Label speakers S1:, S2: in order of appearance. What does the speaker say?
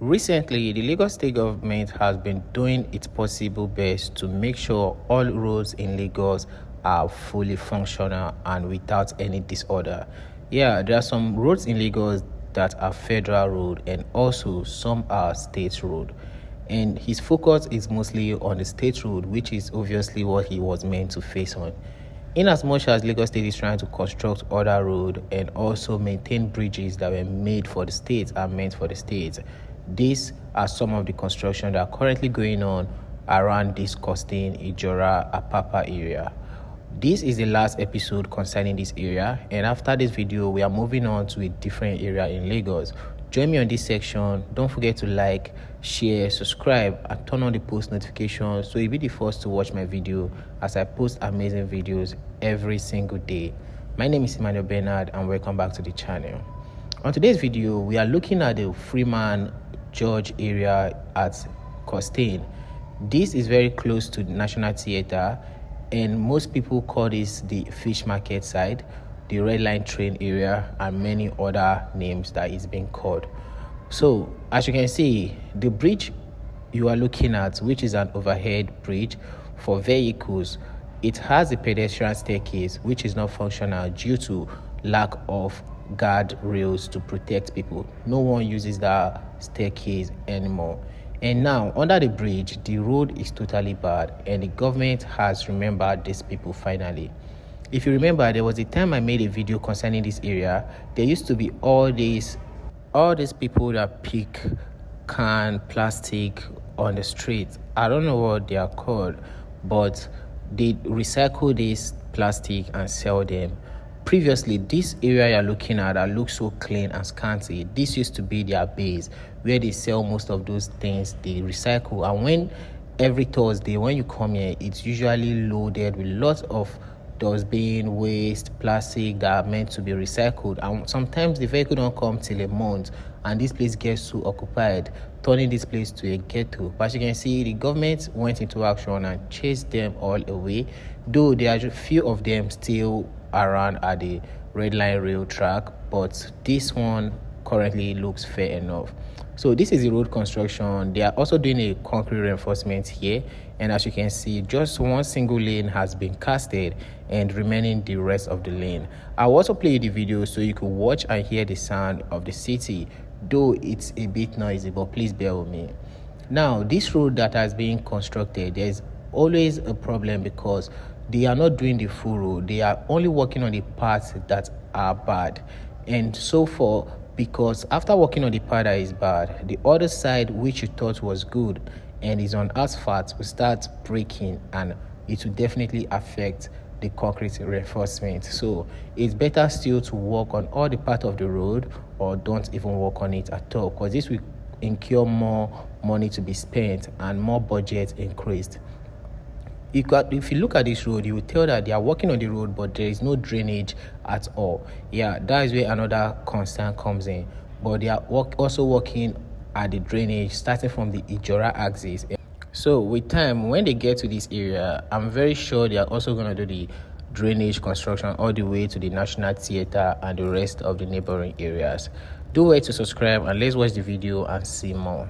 S1: Recently, the Lagos state government has been doing its possible best to make sure all roads in Lagos are fully functional and without any disorder. Yeah, there are some roads in Lagos that are federal road and also some are state road. And his focus is mostly on the state road, which is obviously what he was meant to face on. In as much as Lagos State is trying to construct other roads and also maintain bridges that were made for the state and meant for the state, these are some of the construction that are currently going on around this Costain, Ijora, Apapa area. This is the last episode concerning this area, and after this video, we are moving on to a different area in Lagos. Join me on this section. Don't forget to like, share, subscribe, and turn on the post notifications so you'll be the first to watch my video as I post amazing videos every single day. My name is Emmanuel Bernard and welcome back to the channel. On today's video, we are looking at the Freeman George area at Costain. This is very close to the National Theatre, and most people call this the fish market side, the red line train area, and many other names that is being called. So as you can see, the bridge you are looking at, which is an overhead bridge for vehicles, it has a pedestrian staircase which is not functional due to lack of guard rails to protect people. No one uses that staircase anymore. And now under the bridge, the road is totally bad, and the government has remembered these people finally. If you remember, there was a time I made a video concerning this area. There used to be all these people that pick can plastic on the street. I don't know what they are called, but they recycle this plastic and sell them. Previously, this area you're looking at that looks so clean and scanty, this used to be their base where they sell most of those things they recycle. And when every Thursday when you come here, it's usually loaded with lots of dustbin, waste, plastic that are meant to be recycled, and sometimes the vehicle don't come till a month and this place gets so occupied, turning this place to a ghetto. But as you can see, the government went into action and chased them all away, though there are a few of them still around at the red line rail track, but this one currently looks fair enough. So this is the road construction. They are also doing a concrete reinforcement here, and as you can see, just one single lane has been casted and remaining the rest of the lane. I'll also play the video so you could watch and hear the sound of the city, though it's a bit noisy, but please bear with me. Now this road that has been constructed, there's always a problem because they are not doing the full road. They are only working on the parts that are bad, and so far, because after working on the part that is bad, the other side which you thought was good and is on asphalt will start breaking, and it will definitely affect the concrete reinforcement. So it's better still to work on all the part of the road or don't even work on it at all, because this will incur more money to be spent and more budget increased. If you look at this road, you will tell that they are working on the road, but there is no drainage at all. Yeah, that is where another concern comes in. But they are also working at the drainage starting from the Ijora axis. So with time, when they get to this area, I'm very sure they are also going to do the drainage construction all the way to the National Theatre and the rest of the neighboring areas. Do wait to subscribe, and let's watch the video and see more.